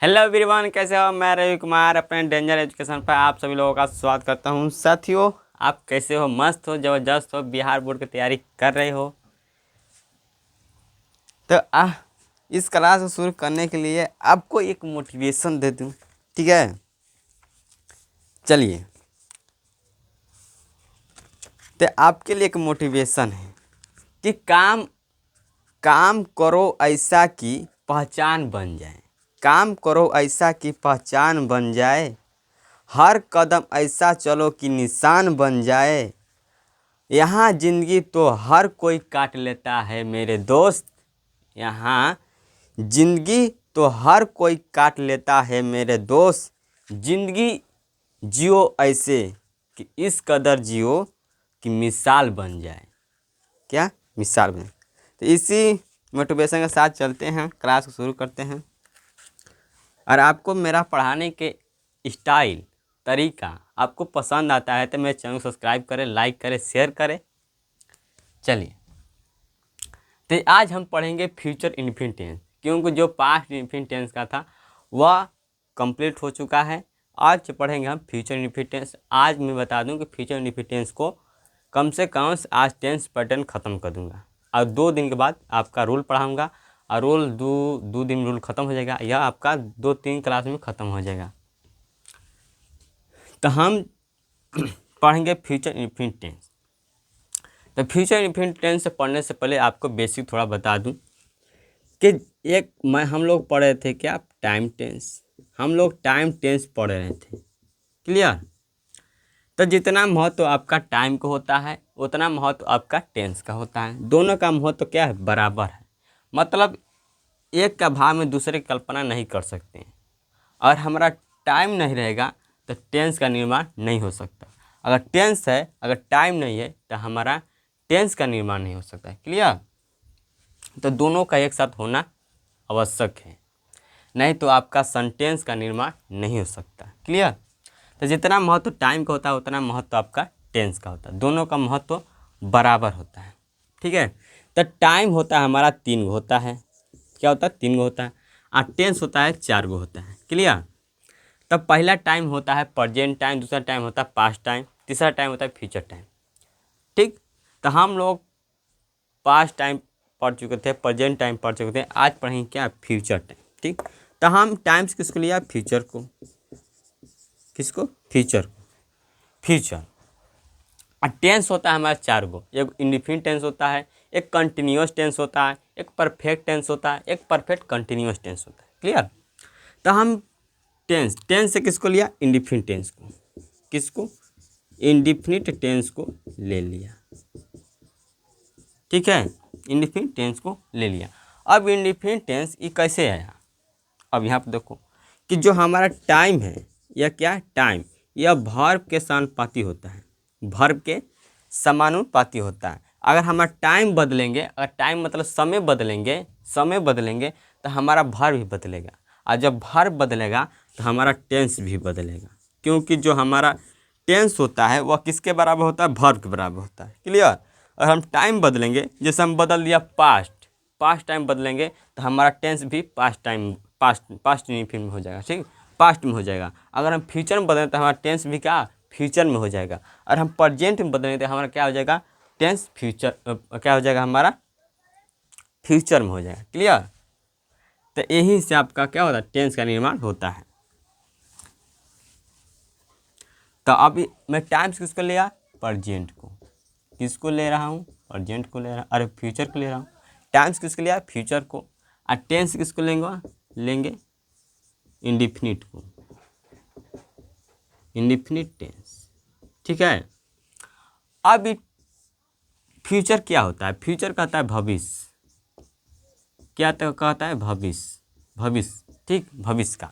Hello everyone, कैसे हो? मैं रवि कुमार अपने डेंजर एजुकेशन पर आप सभी लोगों का स्वागत करता हूं। साथियों, आप कैसे हो? मस्त हो, ज़बरदस्त हो, बिहार बोर्ड की तैयारी कर रहे हो? तो इस क्लास को शुरू करने के लिए आपको एक मोटिवेशन दे दूं, ठीक है? चलिए, तो आपके लिए एक मोटिवेशन है कि काम काम करो ऐसा कि पहचान बन जाए। काम करो ऐसा कि पहचान बन जाए, हर कदम ऐसा चलो कि निशान बन जाए। यहाँ जिंदगी तो हर कोई काट लेता है मेरे दोस्त, यहाँ जिंदगी तो हर कोई काट लेता है मेरे दोस्त। जिंदगी जियो ऐसे कि इस कदर जियो कि मिसाल बन जाए। क्या मिसाल बन? तो इसी मोटिवेशन के साथ चलते हैं, क्लास को शुरू करते हैं। और आपको मेरा पढ़ाने के स्टाइल, तरीका आपको पसंद आता है तो मेरे चैनल को सब्सक्राइब करें, लाइक करें, शेयर करें। चलिए, तो आज हम पढ़ेंगे फ्यूचर इन्फिनिट टेंस, क्योंकि जो पास्ट इन्फिनिट टेंस का था वह कंप्लीट हो चुका है। आज पढ़ेंगे हम फ्यूचर इन्फिनिट टेंस। आज मैं बता दूं कि फ्यूचर इन्फिनिट टेंस को कम से कम आज टेंस पैटर्न ख़त्म कर दूंगा और 2 दिन के बाद आपका रूल पढ़ाऊंगा। और रूल दो दिन रूल ख़त्म हो जाएगा, यह आपका 2-3 क्लास में ख़त्म हो जाएगा। तो हम पढ़ेंगे फ्यूचर इन्फिनिट टेंस। तो फ्यूचर इन्फिनिट टेंस से पढ़ने से पहले आपको बेसिक थोड़ा बता दूं कि हम लोग पढ़ रहे थे क्या, टाइम टेंस। हम लोग टाइम टेंस पढ़ रहे थे, क्लियर? तो जितना महत्व आपका टाइम का होता है उतना महत्व आपका टेंस का होता है। दोनों का महत्व क्या है? बराबर है। मतलब एक का भाव में दूसरे की कल्पना नहीं कर सकते हैं। और हमारा टाइम नहीं रहेगा तो टेंस का निर्माण नहीं हो सकता। अगर टेंस है, अगर टाइम नहीं है तो हमारा टेंस का निर्माण नहीं हो सकता है, क्लियर? तो दोनों का एक साथ होना आवश्यक है, नहीं तो आपका सेंटेंस का निर्माण नहीं हो सकता, क्लियर? तो जितना महत्व टाइम का होता है उतना महत्व आपका टेंस का होता है। दोनों का महत्व बराबर होता है, ठीक है? तो टाइम होता है हमारा 3 गो होता है। क्या होता है? 3 गो होता है। और टेंस होता है 4 गो होता है, क्लियर? तब पहला टाइम होता है प्रेजेंट टाइम, दूसरा टाइम होता है पास्ट टाइम, तीसरा टाइम होता है फ्यूचर टाइम, ठीक? तो हम लोग पास्ट टाइम पढ़ चुके थे, प्रेजेंट टाइम पढ़ चुके थे, आज पढ़ेंगे क्या? फ्यूचर टाइम, ठीक? तो हम टाइम्स किसको लिया? फ्यूचर को। किसको? फ्यूचर को। फ्यूचर। और टेंस होता है हमारा 4 गो। एक इंडिफिनिट टेंस होता है, एक कंटिन्यूअस टेंस होता है, एक परफेक्ट टेंस होता है, एक परफेक्ट कंटिन्यूअस टेंस होता है, क्लियर? तो हम टेंस से किसको लिया? इंडिफिनिट टेंस को। किसको? इंडिफिनिट टेंस को ले लिया, ठीक है? इंडिफिनिट टेंस को ले लिया। अब इंडिफिनिट टेंस ये कैसे आया? अब यहाँ पर देखो कि जो हमारा टाइम है, यह क्या? टाइम यह वर्ब के समानुपाती होता है। वर्ब के समानुपाती होता है। अगर हमारा टाइम बदलेंगे, अगर टाइम मतलब समय बदलेंगे तो हमारा वर्ब भी बदलेगा। और जब वर्ब बदलेगा तो हमारा टेंस भी बदलेगा, क्योंकि जो हमारा टेंस होता है वह किसके बराबर होता है? वर्ब के बराबर होता है, क्लियर? और हम टाइम बदलेंगे, जैसे हम बदल दिया पास्ट टाइम बदलेंगे तो हमारा टेंस भी पास्ट इन्फिनिट में हो जाएगा, ठीक? पास्ट में हो जाएगा। अगर हम फ्यूचर में बदलें तो हमारा टेंस भी क्या? फ्यूचर में हो जाएगा। और हम प्रेजेंट में बदलेंगे तो हमारा क्या हो जाएगा? टेंस फ्यूचर क्या हो जाएगा? हमारा फ्यूचर में हो जाएगा, क्लियर? तो यही से आपका क्या होता है? टेंस का निर्माण होता है। तो अब मैं टाइम्स किसको लिया? प्रेजेंट को। किसको ले रहा हूँ? प्रेजेंट को ले रहा हूँ, अरे फ्यूचर को ले रहा हूँ। टाइम्स किसको लिया? फ्यूचर को। और टेंस किसको लेंगे? इंडिफिनिट को। इंडिफिनिट टेंस, ठीक है? अब फ्यूचर क्या होता है? फ्यूचर कहता है भविष्य। क्या तो कहता है? भविष्य, ठीक? भविष्य का।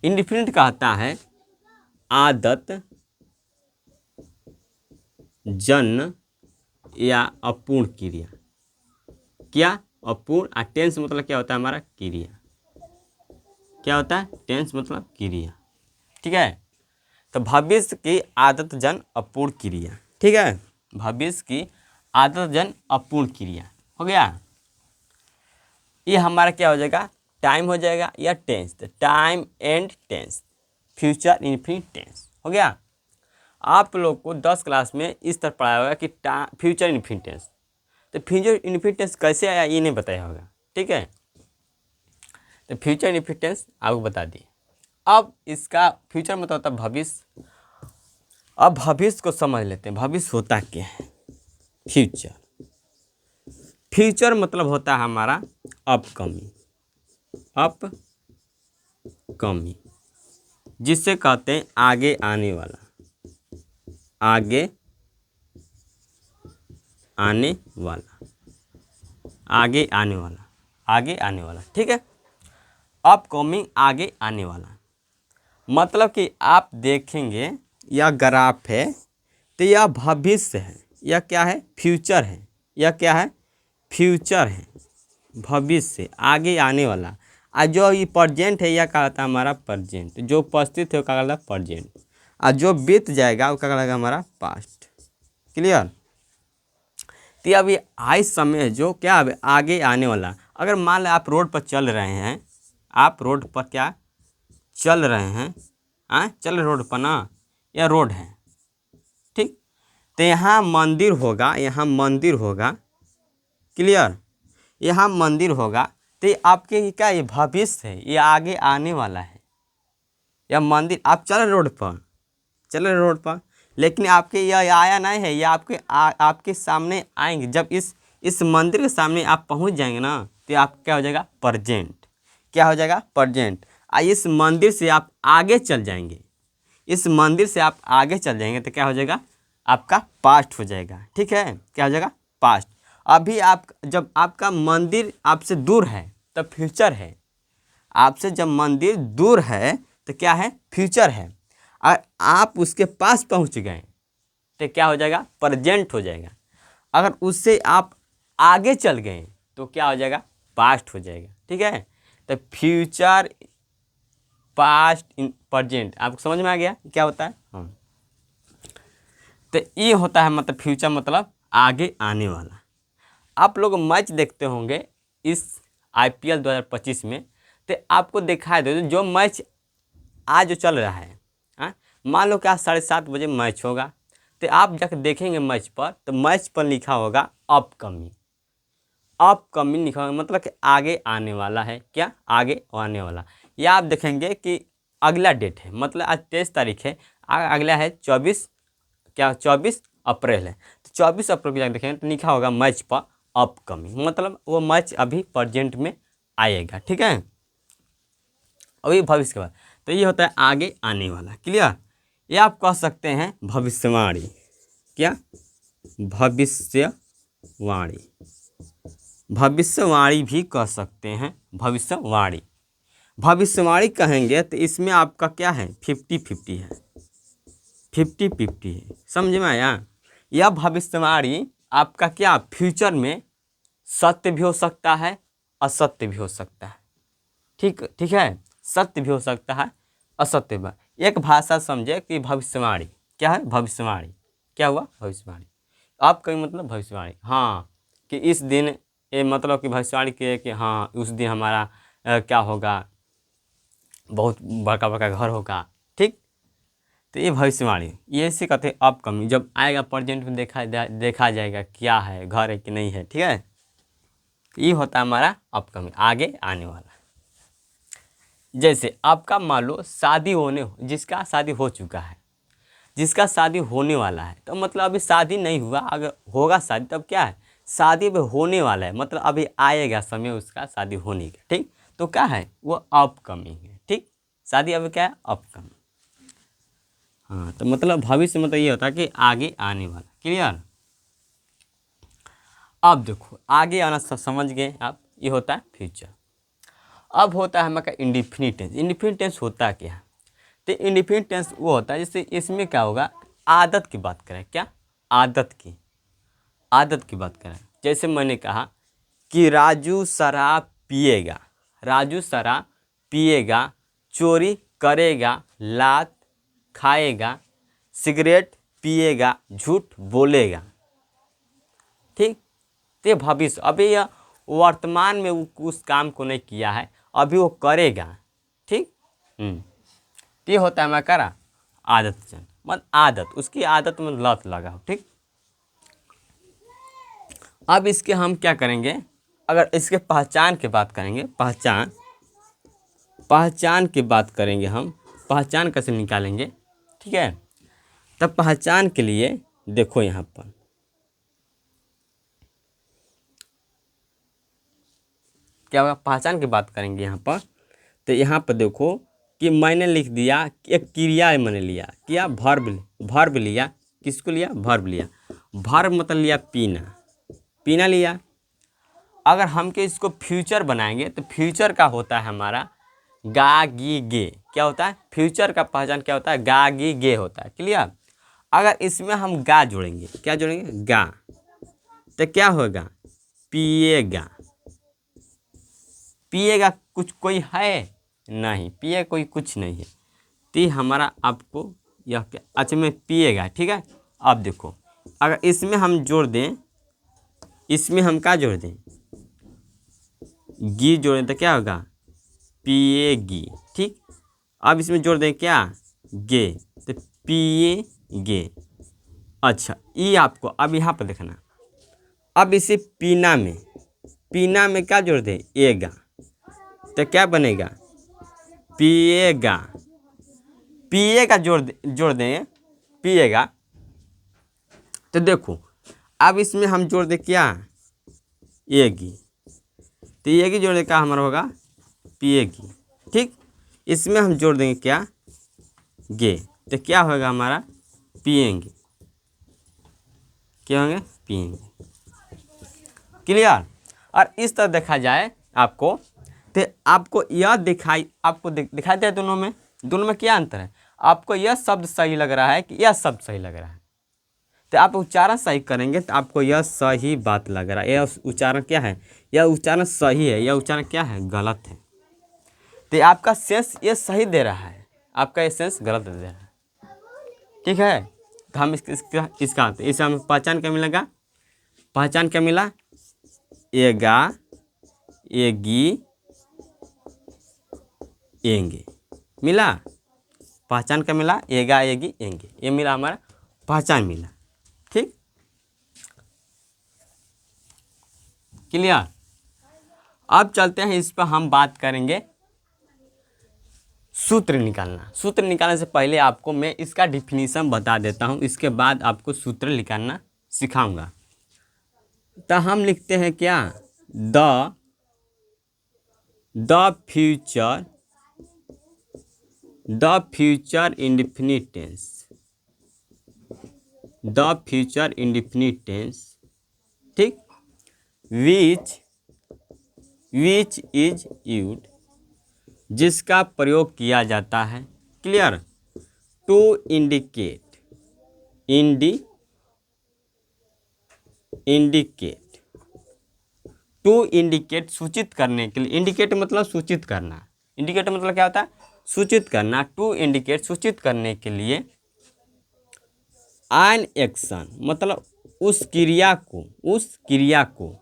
इंडिफिनिट कहता है आदत, जन्म या अपूर्ण क्रिया। क्या? अपूर्ण। और टेंस मतलब क्या होता है? हमारा क्रिया। क्या होता है? टेंस मतलब क्रिया, ठीक है? तो भविष्य की आदत जन अपूर्ण क्रिया, ठीक है? भविष्य की आदत जन अपूर्ण क्रिया हो गया। ये हमारा क्या हो जाएगा? टाइम हो जाएगा या टेंस, तो time and tense, future infinite tense हो गया। आप लोग को 10 क्लास में इस तरह पढ़ाया होगा कि फ्यूचर इन्फिनिट टेंस, तो फ्यूचर इन्फिनिट टेंस कैसे आया ये नहीं बताया होगा, ठीक है। तो फ्यूचर इन्फिनिट टेंस आपको बता दिए। अब इसका फ्यूचर मतलब होता है भविष्य। अब भविष्य को समझ लेते हैं, भविष्य होता क्या है। फ्यूचर, फ्यूचर मतलब होता है हमारा अपकमिंग, अपकमिंग जिससे कहते हैं आगे आने वाला, आगे आने वाला, आगे आने वाला, आगे आने वाला, ठीक है। अपकमिंग आगे आने वाला मतलब कि आप देखेंगे यह ग्राफ है तो यह भविष्य है, यह क्या है, फ्यूचर है, यह क्या है, फ्यूचर है, भविष्य आगे आने वाला। और जो ये प्रेजेंट है यह क्या कहता है हमारा प्रेजेंट, जो उपस्थित है वो क्या कहता है प्रेजेंट, और जो बीत जाएगा वो क्या कहलाएगा हमारा पास्ट। क्लियर। तो अभी हाई समय जो क्या है आगे आने वाला। अगर मान लें आप रोड पर चल रहे हैं, आप रोड पर क्या चल रहे हैं, चल रोड पर ना, यह रोड है, ठीक। तो यहाँ मंदिर होगा, यहाँ मंदिर होगा, क्लियर, यहाँ मंदिर होगा। तो ये आपके क्या ये भविष्य है, ये आगे आने वाला है। यह मंदिर, आप चल रहे रोड पर, चल रहे रोड पर, लेकिन आपके यह आया नहीं है, यह आपके आपके सामने आएंगे। जब इस मंदिर के सामने आप पहुँच जाएंगे ना, तो आप क्या हो जाएगा प्रेजेंट, क्या हो जाएगा प्रेजेंट। इस मंदिर से आप आगे चल जाएंगे, इस मंदिर से आप आगे चल जाएंगे तो क्या हो जाएगा आपका पास्ट हो जाएगा, ठीक है, क्या हो जाएगा पास्ट। अभी आप जब आपका मंदिर आपसे दूर है तब फ्यूचर है, आपसे जब मंदिर दूर है तो क्या है फ्यूचर है, और आप उसके पास पहुंच गए तो क्या हो जाएगा प्रेजेंट हो जाएगा। अगर उससे आप आगे चल गए तो क्या हो जाएगा पास्ट हो जाएगा, ठीक है। तो फ्यूचर, पास्ट, इन प्रेजेंट, आपको समझ में आ गया क्या होता है। हाँ, तो ये होता है मतलब फ्यूचर मतलब आगे आने वाला। आप लोग मैच देखते होंगे इस IPL 2025 में, तो आपको दिखाई दे जो मैच आज जो चल रहा है, मान लो कि आज 7:30 बजे मैच होगा, तो आप जाकर देखेंगे मैच पर, तो मैच पर लिखा होगा अपकमिंग, अपकमिंग लिखा होगा मतलब कि आगे आने वाला है, क्या आगे आने वाला। या आप देखेंगे कि अगला डेट है, मतलब आज 23 तारीख है, अगला है 24, क्या 24 अप्रैल है, तो 24 अप्रैल को जाकर देखेंगे तो लिखा होगा मैच पर अपकमिंग, मतलब वो मैच अभी प्रेजेंट में आएगा, ठीक है, अभी भविष्य के बाद। तो ये होता है आगे आने वाला, क्लियर। ये आप कह सकते हैं भविष्यवाणी, क्या भविष्यवाणी, भविष्यवाणी भी कह सकते हैं, भविष्यवाणी, भविष्यवाणी कहेंगे तो इसमें आपका क्या है 50-50 है, 50-50 है, समझ में आया। यह भविष्यवाणी आपका क्या फ्यूचर में सत्य भी हो सकता है, असत्य भी हो सकता है, ठीक ठीक है, सत्य भी हो सकता है, असत्य भी। एक भाषा समझे कि भविष्यवाणी क्या है, भविष्यवाणी क्या हुआ भविष्यवाणी, आप कहीं मतलब भविष्यवाणी, हाँ कि इस दिन, ये मतलब कि भविष्यवाणी कि हाँ उस दिन हमारा क्या होगा, बहुत बड़का बड़का घर होगा, ठीक। तो ये भविष्यवाणी, ये इसे कहते हैं अपकमिंग, जब आएगा प्रेजेंट में देखा जाएगा क्या है, घर है कि नहीं है, ठीक है। ये होता है हमारा अपकमिंग, आगे आने वाला। जैसे आपका मान लो शादी होने, जिसका शादी हो चुका है, जिसका शादी होने वाला है, तो मतलब अभी शादी नहीं हुआ, अगर होगा शादी तब क्या है शादी अभी होने वाला है, मतलब अभी आएगा समय उसका शादी होने का, ठीक। तो क्या है वो अपकमिंग है, ठीक, शादी अभी क्या है अपकमिंग। हाँ, तो मतलब भविष्य मतलब ये होता है कि आगे आने वाला, क्लियर। अब देखो आगे आना समझ गए आप, ये होता है फ्यूचर। अब होता है हमारा इंडिफिनिट टेंस। इंडिफिनिट टेंस होता क्या है, तो इंडिफिनिट टेंस वो होता है जैसे इसमें क्या होगा, आदत की बात करें, क्या आदत की, आदत की बात करें। जैसे मैंने कहा कि राजू शराब पिएगा, राजू शराब पिएगा, चोरी करेगा, लात खाएगा, सिगरेट पिएगा, झूठ बोलेगा, ठीक। तो भविष्य, अभी यह वर्तमान में उस काम को नहीं किया है, अभी वो करेगा। ठीक। तो ये होता है मैं करा आदत जन, मत आदत, उसकी आदत में लत लगा हो। ठीक। अब इसके हम क्या करेंगे, अगर इसके पहचान की बात करेंगे, पहचान की बात करेंगे हम, पहचान कैसे निकालेंगे। ठीक है। तब पहचान के लिए देखो यहाँ पर क्या होगा, पहचान की बात करेंगे यहाँ पर। तो यहाँ पर देखो कि मैंने लिख दिया कि एक क्रिया मैंने लिया, क्या भर्ब लिया। किसको लिया, भर्ब लिया। भर्ब मतलब लिया पीना लिया। अगर हम के इसको फ्यूचर बनाएंगे तो फ्यूचर का होता है हमारा गा गी गे। क्या होता है, फ्यूचर का पहचान क्या होता है, गा गी गे होता है। क्लियर। अगर इसमें हम गा जोड़ेंगे, क्या जोड़ेंगे, गा, तो क्या होगा, पिएगा। पिएगा कुछ कोई है नहीं, पिए कोई कुछ नहीं है। तो हमारा आपको यह क्या, अच्छा में पिएगा। ठीक है। अब देखो अगर इसमें हम जोड़ दें, इसमें हम क्या जोड़ दें, गी जोड़ें तो क्या होगा, पिएगी। ठीक। अब इसमें जोड़ दें क्या, गे, तो पिएगे। अच्छा ये आपको अब यहाँ पर देखना, अब इसे पीना में क्या जोड़ दें, एगा, तो क्या बनेगा, पिएगा। पिएगा जोड़ दें पिएगा। तो देखो अब इसमें हम जोड़ दें क्या, एगी, तो एगी जोड़ दें क्या हमारा होगा, पिएगी। ठीक। इसमें हम जोड़ देंगे क्या, गे, तो क्या होगा हमारा, पिएंगे। क्या होंगे, पिएंगे। क्लियर। और इस तरह देखा जाए आपको, तो आपको यह दिखाई दे दोनों में क्या अंतर है, आपको यह शब्द सही लग रहा है कि यह शब्द सही लग रहा है। तो आप उच्चारण सही करेंगे तो आपको यह सही बात लग रहा है, यह उच्चारण क्या है, यह उच्चारण सही है, यह उच्चारण क्या है, गलत है। तो आपका सेंस ये सही दे रहा है, आपका ये सेंस गलत दे रहा है। ठीक है। तो हम इसका इसे हमें पहचान क्या मिलेगा, पहचान क्या मिला, एगा, एगी, एंगे मिला। पहचान क्या मिला, एगा, एगी, एंगे, ये मिला हमारा पहचान मिला। ठीक। क्लियर। अब चलते हैं इस पर हम बात करेंगे सूत्र निकालना। सूत्र निकालने से पहले आपको मैं इसका डिफिनीशन बता देता हूँ, इसके बाद आपको सूत्र निकालना सिखाऊंगा। तो हम लिखते हैं क्या, the future indefinite tense, the future indefinite tense. ठीक। विच इज यूज्ड, जिसका प्रयोग किया जाता है। Clear. To indicate, to indicate सूचित करने के लिए। इंडिकेट मतलब सूचित करना, इंडिकेट मतलब क्या होता है, सूचित करना। टू इंडिकेट सूचित करने के लिए। एन एक्शन मतलब उस क्रिया को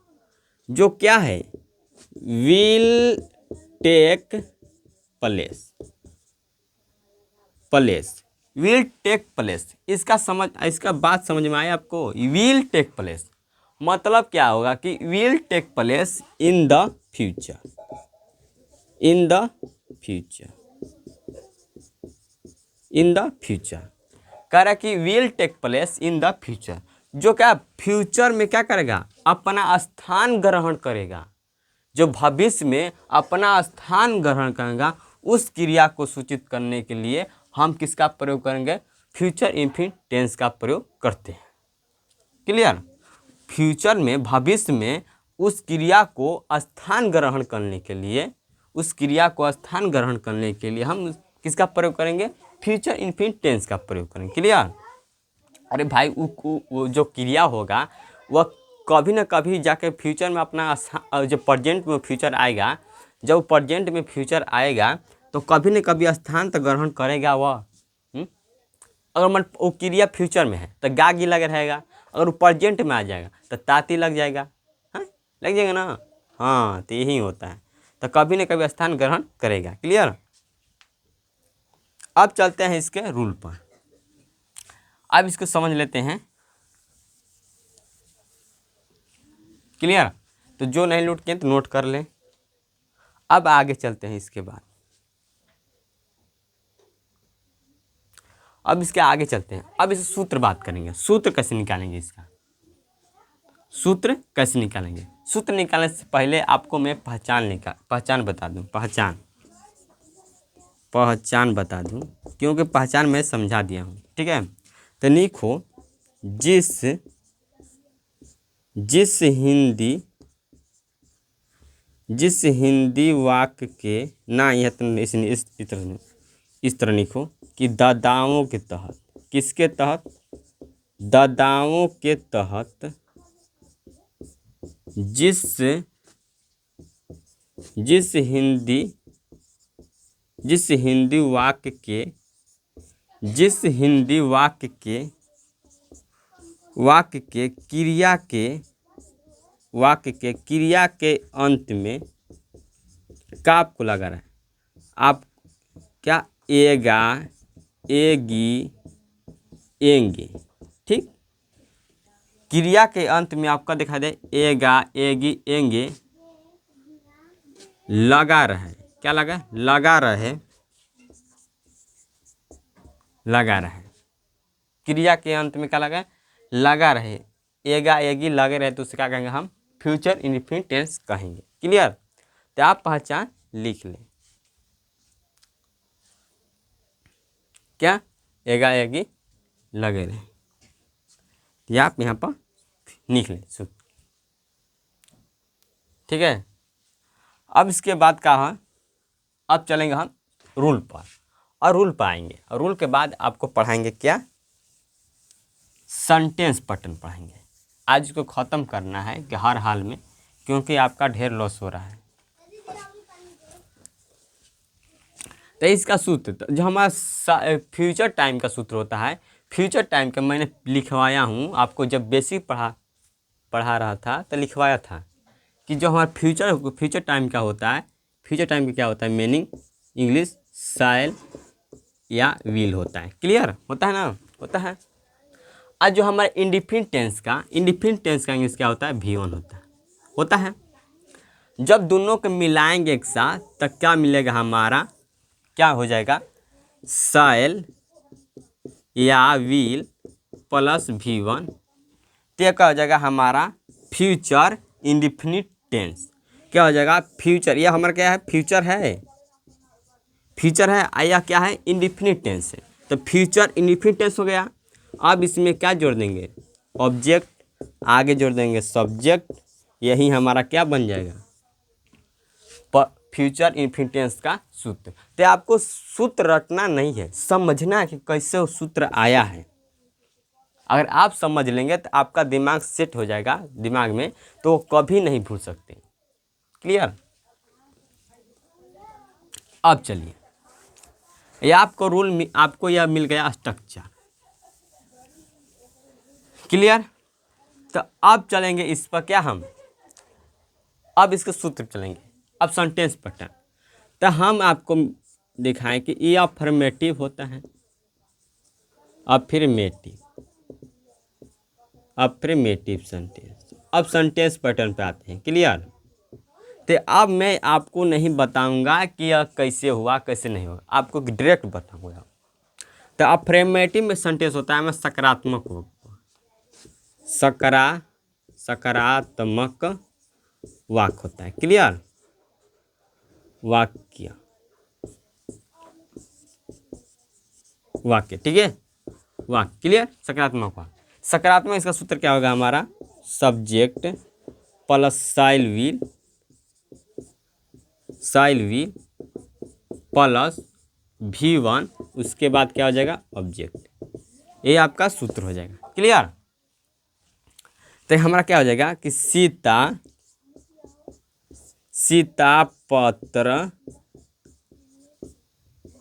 जो क्या है, will take place, will take place. इसका बात समझ में आया आपको, विल टेक प्लेस मतलब क्या होगा कि will take place in the future, कह रहा कि will take place in the future, जो क्या फ्यूचर में क्या करेगा, अपना स्थान ग्रहण करेगा, जो भविष्य में अपना स्थान ग्रहण करेगा, उस क्रिया को सूचित करने के लिए हम किसका प्रयोग करेंगे, फ्यूचर इन्फिनिट टेंस का प्रयोग करते हैं। क्लियर। फ्यूचर में, भविष्य में उस क्रिया को स्थान ग्रहण करने के लिए, हम किसका प्रयोग करेंगे, फ्यूचर इन्फिनिट टेंस का प्रयोग करेंगे। क्लियर। अरे भाई वो जो क्रिया होगा वह कभी ना कभी जाके फ्यूचर में अपना जो प्रेजेंट में फ्यूचर आएगा, जब प्रेजेंट में फ्यूचर आएगा तो कभी न कभी स्थान तो ग्रहण करेगा वह। अगर वो क्रिया फ्यूचर में है तो गागी लग रहेगा, अगर वो प्रेजेंट में आ जाएगा तो ताती लग जाएगा। हाँ लग जाएगा ना। हाँ तो यही होता है। तो कभी न कभी स्थान ग्रहण करेगा। क्लियर। अब चलते हैं इसके रूल पर। अब इसको समझ लेते हैं। क्लियर। तो जो नहीं नोट किए तो नोट कर लें। अब आगे चलते हैं इसके बाद। अब इसके आगे चलते हैं। अब इस सूत्र बात करेंगे। सूत्र कैसे निकालेंगे इसका, सूत्र कैसे निकालेंगे। सूत्र निकालने से पहले आपको मैं पहचान बता दूं। पहचान बता दूं, क्योंकि पहचान मैं समझा दिया हूं। ठीक है। तो लिखो, जिस हिंदी वाक्य के ना, यह तो इस तरह लिखो कि ददाओं के तहत, किसके तहत, ददाओं के तहत जिस हिंदी वाक्य के क्रिया के अंत में का आपको लगा रहा है, आप क्या, एगा, एगी, एंगे। ठीक। क्रिया के अंत में आपका दिखा दे एगा, एगी, एंगे लगा रहे। क्या लगा, लगा रहे। क्रिया के अंत में क्या लगा, लगा रहे। एगा, एगी लगे रहे तो उसे क्या कहेंगे हम, फ्यूचर इंडेफिनिट टेंस कहेंगे। क्लियर। तो आप पहचान लिख लें। क्या, एगा, एगी लगे रहे, तो आप यहाँ पर लिख लें। ठीक है। अब इसके बाद का है, अब चलेंगे हम रूल पर, और रूल पर आएंगे, और रूल के बाद आपको पढ़ाएंगे क्या, सेंटेंस पैटर्न पढ़ाएंगे। आज इसको ख़त्म करना है कि हर हाल में, क्योंकि आपका ढेर लॉस हो रहा है। तो इसका सूत्र जो हमारा फ्यूचर टाइम का सूत्र होता है, फ्यूचर टाइम का मैंने लिखवाया हूँ आपको, जब बेसिक पढ़ा रहा था तो लिखवाया था कि जो हमारा फ्यूचर टाइम का होता है, फ्यूचर टाइम का क्या होता है, मीनिंग इंग्लिश शायल या विल होता है। क्लियर होता है ना, होता है। आज जो हमारा इंडिफिनिट टेंस का इंग्लिश क्या होता है, V1 होता है। जब दोनों को मिलाएंगे एक साथ तो क्या मिलेगा, हमारा क्या हो जाएगा, शायल या विल प्लस V1, तो क्या हो जाएगा हमारा फ्यूचर इंडिफिनिट टेंस। क्या हो जाएगा, फ्यूचर, यह हमारा क्या है, फ्यूचर है या क्या है, इंडिफिनिट टेंस है। तो फ्यूचर इंडिफिनिट टेंस हो गया। अब इसमें क्या जोड़ देंगे, ऑब्जेक्ट, आगे जोड़ देंगे सब्जेक्ट, यही हमारा क्या बन जाएगा, फ्यूचर इंडिफिनिट टेंस का सूत्र। तो आपको सूत्र रटना नहीं है, समझना है कि कैसे वो सूत्र आया है। अगर आप समझ लेंगे तो आपका दिमाग सेट हो जाएगा दिमाग में, तो कभी नहीं भूल सकते। क्लियर। अब चलिए, ये आपको रूल, आपको यह मिल गया स्ट्रक्चर। क्लियर। तो अब चलेंगे इस पर क्या, हम अब इसके सूत्र चलेंगे। अब सेंटेंस पैटर्न, तो हम आपको दिखाएं कि ये अफर्मेटिव होता है, अफर्मेटिव सेंटेंस। अब सेंटेंस पैटर्न पे आते हैं। क्लियर। तो अब मैं आपको नहीं बताऊंगा कि यह कैसे हुआ कैसे नहीं हुआ, आपको डायरेक्ट बताऊंगा। तो अफर्मेटिव में सेंटेंस होता है में सकारात्मक वाक्य होता है। क्लियर। वाक्य ठीक है, वाक्य। क्लियर। सकारात्मक वाक्य, सकारात्मक इसका सूत्र क्या होगा हमारा, subject plus shall will plus V1, उसके बाद क्या हो जाएगा, ऑब्जेक्ट। ये आपका सूत्र हो जाएगा। क्लियर। तो हमारा क्या हो जाएगा कि सीता पत्र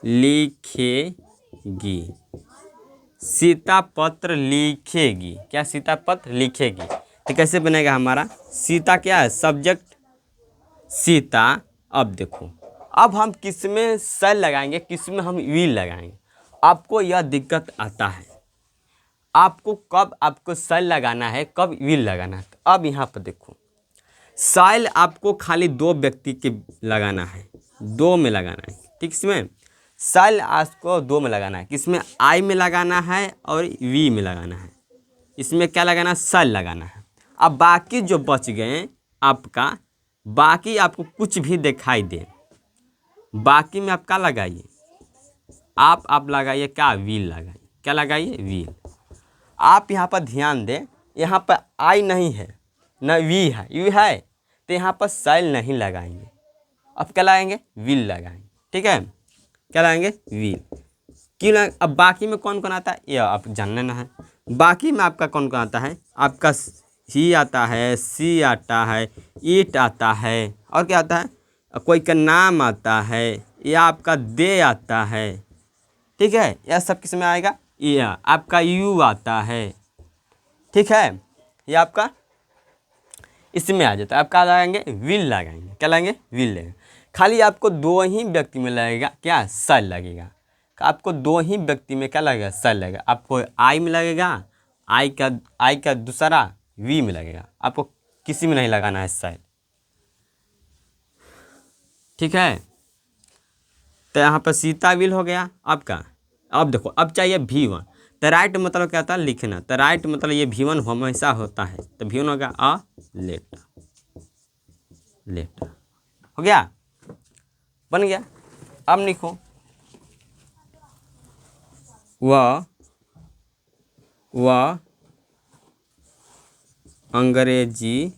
लिखेगी, सीता पत्र लिखेगी। क्या, सीता पत्र लिखेगी। तो कैसे बनेगा हमारा, सीता क्या है, सब्जेक्ट, सीता अब देखो, अब हम किस में सेल लगाएंगे, किस में हम व्हील लगाएंगे। आपको यह दिक्कत आता है, आपको कब आपको सेल लगाना है, कब व्हील लगाना है। तो अब यहाँ पर देखो, सेल आपको खाली दो व्यक्ति के लगाना है, दो में लगाना है, ठीक। इसमें सेल आपको दो में लगाना है, किसमें, आई में लगाना है और वी में लगाना है। इसमें क्या लगाना है, सेल लगाना है। अब बाकी जो बच गए आपका, बाकी आपको कुछ भी दिखाई दे, बाकी में आप क्या लगाइए, आप लगाइए क्या, व्हील लगाइए। क्या लगाइए, व्हील। आप यहाँ पर ध्यान दें, यहाँ पर आई नहीं है न वी है, यू है, तो यहाँ पर सेल नहीं लगाएंगे। अब क्या लगाएंगे, व्हील लगाएंगे, ठीक है। क्या लगाएंगे, व्हील। क्यों लगा, अब बाकी में कौन कौन आता है ये आप जान लेना है। बाकी में आपका कौन कौन आता है, आपका ही आता है, सी आता है, ईट आता है, और क्या आता है, कोई का नाम आता है, या आपका दे आता है, ठीक है। यह सब किस में आएगा, ये आपका यू आता है, ठीक है। ये आपका इसमें आ जाता है। आप क्या लगाएंगे, व्हील लगाएंगे। क्या लगाएंगे, व्हील लगेगा। खाली आपको दो ही व्यक्ति में लगेगा क्या, सेल लगेगा। आपको दो ही व्यक्ति में क्या लगेगा, सेल लगेगा। आपको आई में लगेगा, आई का दूसरा वी में लगेगा। आपको किसी में नहीं लगाना है सेल, ठीक है। तो यहाँ पर सीता व्हील हो गया आपका। अब देखो, अब चाहिए V1। तो राइट मतलब क्या होता है, लिखना। तो राइट मतलब ये V1 हमेशा होता है, तो V1 हो गया अ लेटर, लेटर हो गया, बन गया। अब लिखो, वह अंग्रेजी,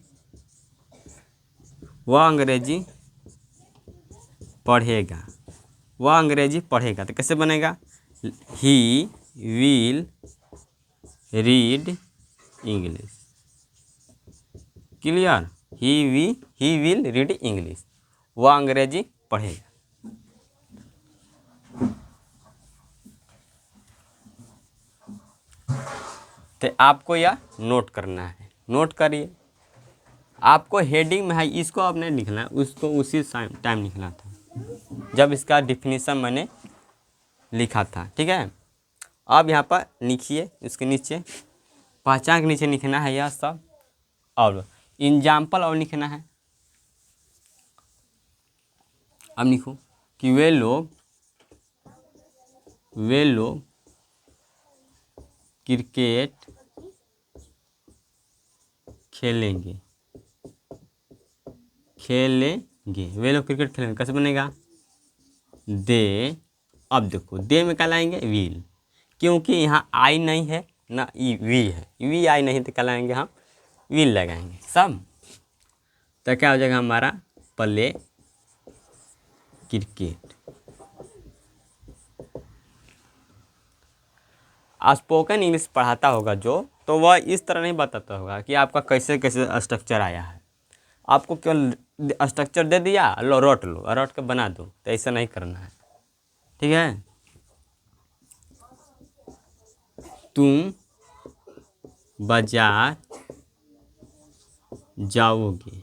वह अंग्रेजी पढ़ेगा, वह अंग्रेजी पढ़ेगा। तो कैसे बनेगा, he will read English. Clear, he will read English, वह अंग्रेजी पढ़ेगा। तो आपको यह नोट करना है, नोट करिए। आपको हेडिंग में है, इसको अब नहीं लिखना है, उसको उसी टाइम लिखना था जब इसका डिफिनीशन मैंने लिखा था, ठीक है। अब यहाँ पर लिखिए, इसके नीचे पहचान के नीचे लिखना है यह सब, और एग्जाम्पल और लिखना है। अब लिखो कि वे लोग क्रिकेट खेलेंगे, वे लोग क्रिकेट खेलेंगे। कैसे बनेगा, दे। अब देखो, दे में क्या लाएंगे, विल, क्योंकि यहाँ आई नहीं है ना वी है, वी आई नहीं तो क्या लाएंगे हम, विल लगाएंगे सब। तो क्या हो जाएगा हमारा, प्ले क्रिकेट। स्पोकन इंग्लिश पढ़ाता होगा जो, तो वह इस तरह नहीं बताता होगा कि आपका कैसे कैसे स्ट्रक्चर आया है। आपको केवल स्ट्रक्चर दे दिया, लो रट लो, रट के बना दो, तो ऐसा नहीं करना है, ठीक है। तुम बाजार जाओगे,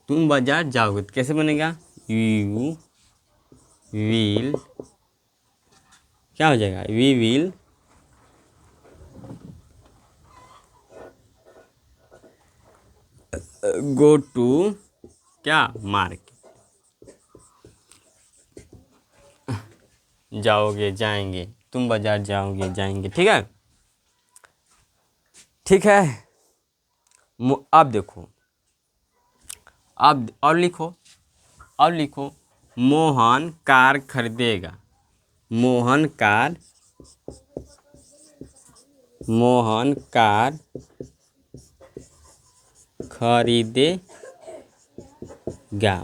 तुम बाजार जाओगे, तो कैसे बनेगा, यू विल, क्या हो जाएगा, वी विल गो टू, क्या, मार्केट। जाओगे, जाएंगे, तुम बाजार जाओगे, जाएंगे, ठीक है, ठीक है। अब देखो, अब और लिखो, अब लिखो, मोहन कार खरीदेगा, मोहन कार खरीदेगा,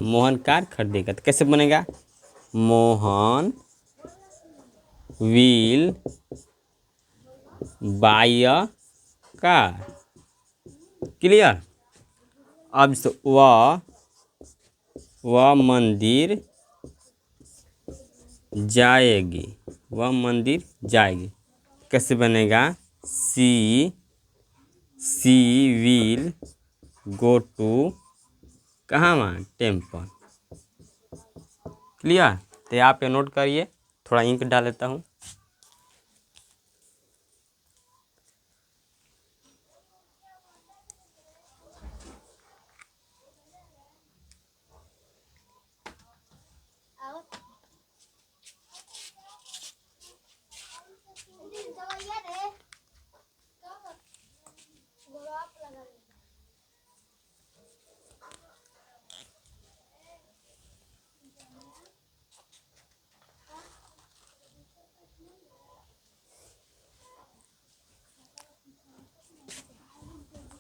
मोहन कार खरीदेगा। तो कैसे बनेगा, Mohan will buy a car. Clear. अब से वह मंदिर जाएगी, वह मंदिर जाएगी। कैसे बनेगा, सी विल गो टू कहाँ वहाँ टेम्पल। क्लियर। तो आप ये नोट करिए, थोड़ा इंक डाल लेता हूँ।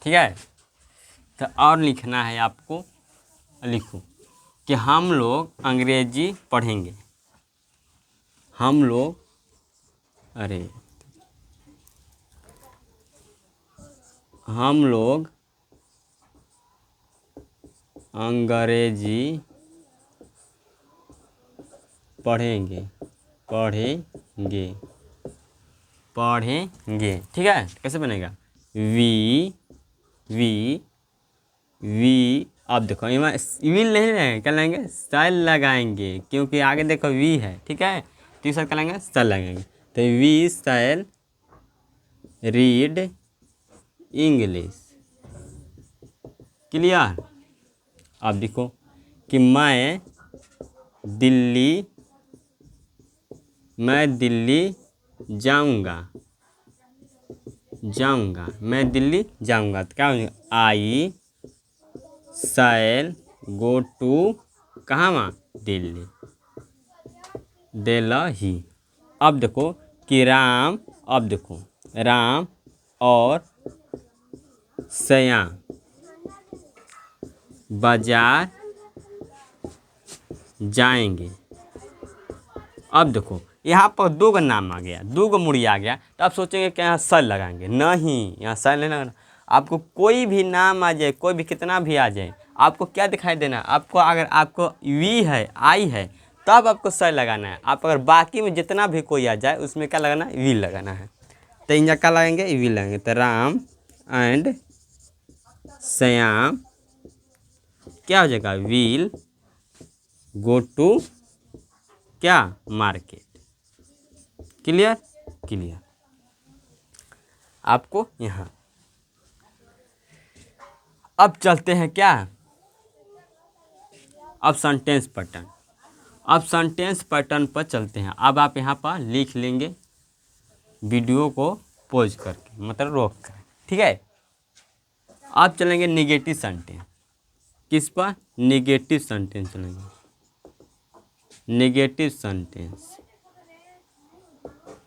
ठीक है। तो और लिखना है आपको, लिखो कि हम लोग अंग्रेजी पढ़ेंगे। हम लोग, अरे हम लोग अंग्रेजी पढ़ेंगे, पढ़ेंगे, पढ़ेंगे। ठीक है। कैसे बनेगा? वी अब देखो विल नहीं रहेंगे, क्या लगाएंगे? सल लगाएंगे, क्योंकि आगे देखो वी है। ठीक है। तो सर क्या लगाएंगे? सल लगाएंगे। तो we shall read English. Clear. अब देखो कि मैं दिल्ली जाऊंगा, मैं दिल्ली जाऊंगा। तो क्या हो? आई शैल गो टू, कहाँ वहाँ? दिल्ली, दिल्ली। अब देखो कि राम, अब देखो राम और श्याम बाजार जाएंगे। अब देखो यहाँ पर दो का नाम आ गया, दो का मुड़ी आ गया, तो आप सोचेंगे कि यहाँ सल लगाएंगे। नहीं, यहाँ सल नहीं लगाना। आपको कोई भी नाम आ जाए, कोई भी कितना भी आ जाए, आपको क्या दिखाई देना? आपको अगर आपको वी है, आई है, तब आपको सल लगाना है। आप अगर बाकी में जितना भी कोई आ जाए उसमें क्या लगाना है? वी लगाना है। तो इनका क्या लगाएंगे? वी लगाएंगे। तो राम एंड श्याम क्या हो जाएगा? विल गो टू क्या? मार्केट। क्लियर। क्लियर। आपको यहाँ अब चलते हैं क्या? अब सेंटेंस पैटर्न। अब सेंटेंस पैटर्न पर चलते हैं। अब आप यहाँ पर लिख लेंगे वीडियो को पॉज करके, मतलब रोक कर। ठीक है। अब चलेंगे निगेटिव सेंटेंस। किस पर? निगेटिव सेंटेंस चलेंगे। Negative sentence.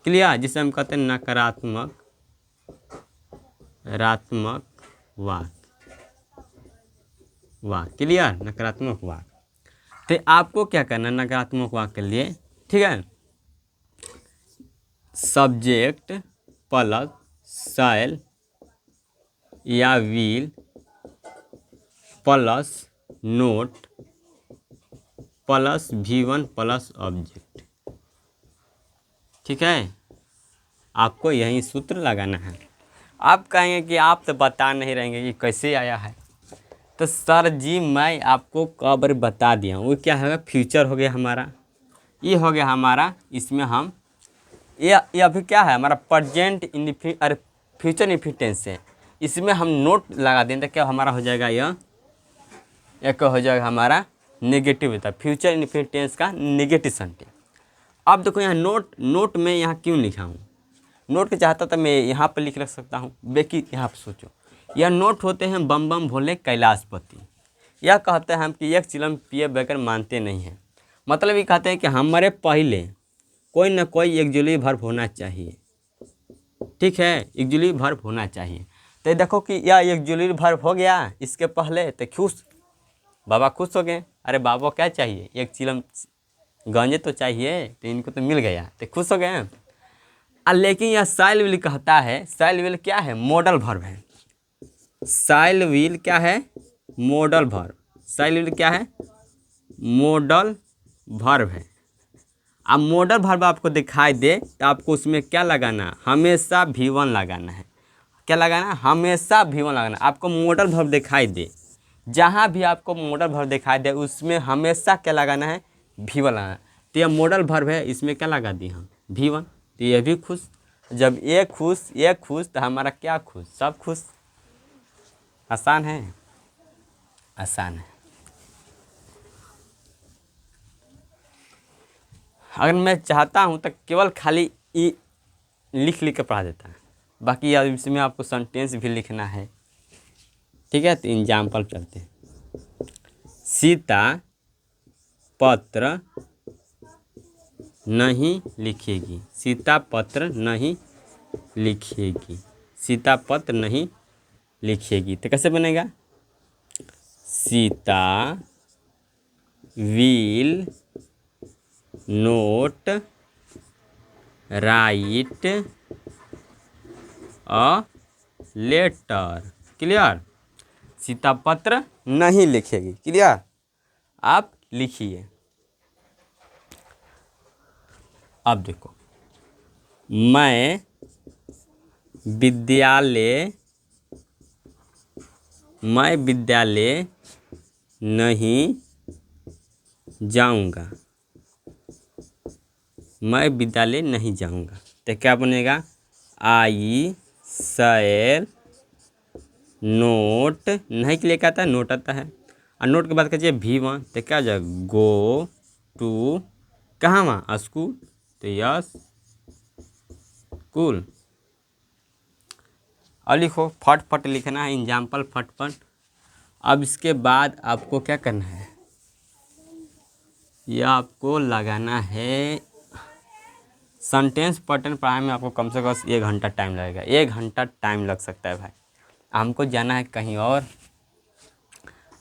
क्लियर। जिसे हम कहते हैं नकारात्मक वाक्य। क्लियर। नकारात्मक वाक्य। तो आपको क्या करना है नकारात्मक वाक्य के लिए? ठीक है। सब्जेक्ट प्लस शैल या will plus note plus V1 plus object. ठीक है। आपको यही सूत्र लगाना है। आप कहेंगे कि आप तो बता नहीं रहेंगे कि कैसे आया है। तो सर जी मैं आपको कब बता दिया हूँ। वो क्या है? फ्यूचर हो गया हमारा, ये हो गया हमारा। इसमें हम ये अभी क्या है? हमारा प्रेजेंट अरे फ्यूचर इंडिफिटेंस है। इसमें हम नोट लगा दें तो क्या हमारा हो जाएगा? यह एक हो जाएगा हमारा नेगेटिव होता है, फ्यूचर इंडिफिटेंस का नेगेटिव सेंटेंस। अब देखो यहाँ नोट में यहाँ क्यों लिखा हूँ? नोट के चाहता था मैं यहाँ पर लिख सकता हूँ, बेकी यहाँ पर सोचो। यह नोट होते हैं बम बम भोले कैलाशपति। यह कहते हैं हम कि एक चिलम पिए बगैर मानते नहीं हैं। मतलब ये कहते हैं कि हमारे पहले कोई ना कोई एक्जुअली वर्ब होना चाहिए। ठीक है। एक्जुअली वर्ब होना चाहिए। तो देखो कि यह एक्जुअली वर्ब हो गया इसके पहले, तो खुश, बाबा खुश हो गए। अरे बाबा क्या चाहिए? एक चिलम गांजे तो चाहिए, तो इनको तो मिल गया, तो खुश हो गए। लेकिन यह साइल विल कहता है, साइल विल क्या है? मॉडल वर्ब है। साइल विल क्या है? Modal verb. साइल विल क्या है? मॉडल वर्ब है। अब मॉडल वर्ब आपको दिखाई दे तो आपको उसमें क्या लगाना? हमेशा V1 लगाना है। क्या लगाना? हमेशा V1 लगाना। आपको मॉडल वर्ब दिखाई दे, जहाँ भी आपको मॉडल वर्ब दिखाई दे उसमें हमेशा क्या लगाना है, V1 लगाना है। तो यह मॉडल वर्ब है, इसमें क्या लगा दिए हम, V1। तो ये भी खुश, जब ये खुश तो हमारा क्या खुश, सब खुश। आसान है, आसान है। अगर मैं चाहता हूँ तो केवल खाली ई लिख लिख के पढ़ा देता है, बाकी अब इसमें आपको सेंटेंस भी लिखना है। ठीक है, तो एग्जाम्पल चलते हैं। सीता पत्र नहीं लिखेगी, सीता पत्र नहीं लिखेगी, सीता पत्र नहीं लिखेगी। तो कैसे बनेगा, Sita will not write a letter. Clear, Sita पत्र नहीं लिखेगी। क्लियर, आप लिखिए। अब देखो, मैं विद्यालय नहीं जाऊंगा, मैं विद्यालय नहीं जाऊंगा। तो क्या बनेगा, आई शैल नोट, नहीं के लिए क्या आता है, नोट आता है। और नोट के बाद कहिए V1, तो क्या हो जाएगा, गो टू कहाँ, वहाँ स्कूल, तो यस कूल। और लिखो, फट लिखना है, एग्जाम्पल फट। अब इसके बाद आपको क्या करना है, यह आपको लगाना है सेंटेंस पैटर्न पढ़ाने में आपको कम से कम 1 घंटा टाइम लगेगा, 1 घंटा टाइम लग सकता है भाई। हमको जाना है कहीं और,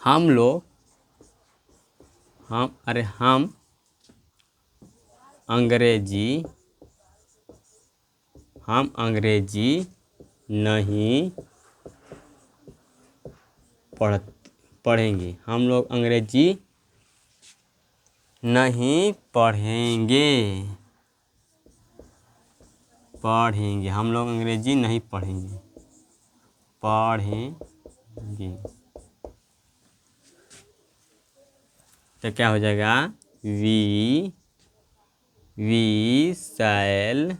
हम अंग्रेजी नहीं पढ़ेंगे, हम लोग अंग्रेजी नहीं पढ़ेंगे, हम लोग अंग्रेजी नहीं पढ़ेंगे। तो क्या हो जाएगा, we shall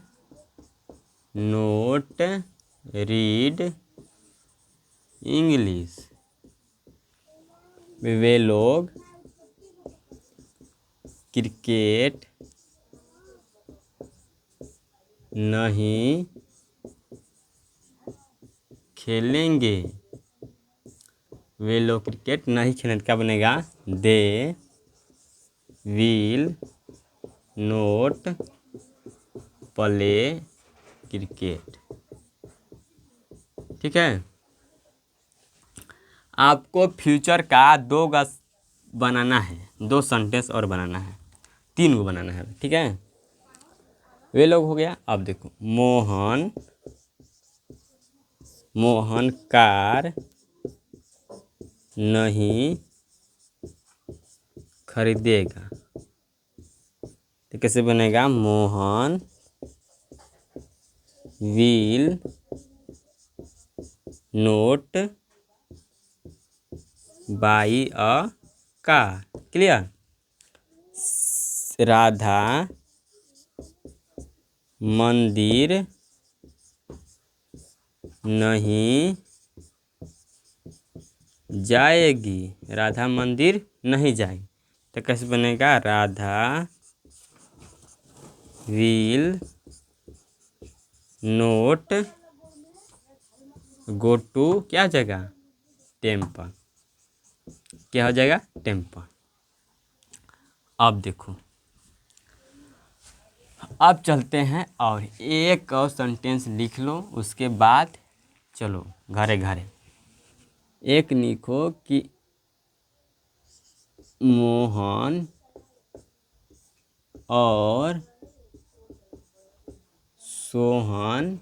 not read English, वे लोग क्रिकेट नहीं खेलेंगे, वे लोग क्रिकेट नहीं खेलेंगे। क्या बनेगा, they will note play cricket. ठीक है, आपको फ्यूचर का 2 गज बनाना है, 2 सेंटेंस और बनाना है, 3 को बनाना है। ठीक है, वे लोग हो गया। अब देखो, मोहन कार नहीं खरीदेगा। तो कैसे बनेगा, Mohan will note by a car. Clear, Radha मंदिर नहीं जाएगी, राधा मंदिर नहीं जाएगी। तो कैसे बनेगा, Radha will not go to क्या हो जाएगा, टेम्पल। क्या हो जाएगा, टेम्पल। अब देखो, अब चलते हैं और एक और सेंटेंस लिख लो, उसके बाद चलो घरे घरे। एक लिखो कि मोहन और सोहन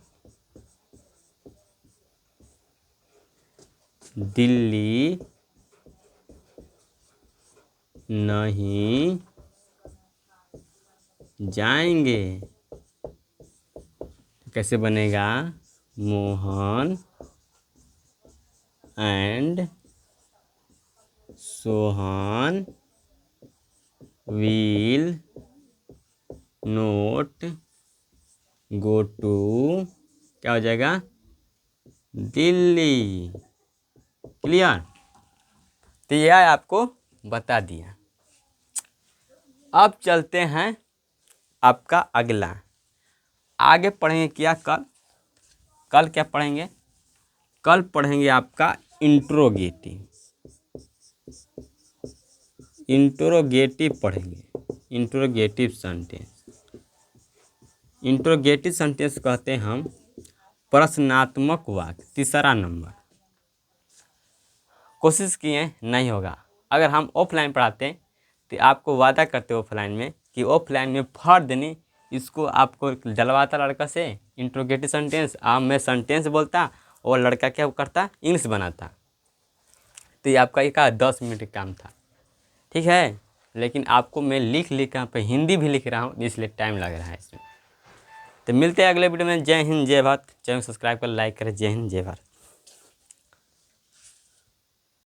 दिल्ली नहीं जाएंगे। कैसे बनेगा, Mohan and Sohan will not go to, क्या हो जाएगा, दिल्ली। क्लियर। तो यह आपको बता दिया। अब चलते हैं आपका अगला, आगे पढ़ेंगे क्या कल क्या पढ़ेंगे, कल पढ़ेंगे आपका इंट्रोगेटिव पढ़ेंगे। इंट्रोगेटिव सेंटेंस कहते हैं हम प्रश्नात्मक वाक्य। तीसरा नंबर, कोशिश किए नहीं होगा। अगर हम ऑफलाइन पढ़ाते तो आपको वादा करते ऑफलाइन में कि ऑफलाइन में फर्द नहीं, इसको आपको डलवाता लड़का से इंट्रोगेटिव सेंटेंस, मैं सेंटेंस बोलता और लड़का क्या करता, इंग्लिश बनाता। तो ये आपका एक 10 मिनट का काम था, ठीक है। लेकिन आपको मैं लिख यहाँ पे हिंदी भी लिख रहा हूँ, इसलिए टाइम लग रहा है इसमें। तो मिलते हैं अगले वीडियो में। जय हिंद जय भारत। चैनल सब्सक्राइब कर, लाइक करें। जय हिंद जय भारत।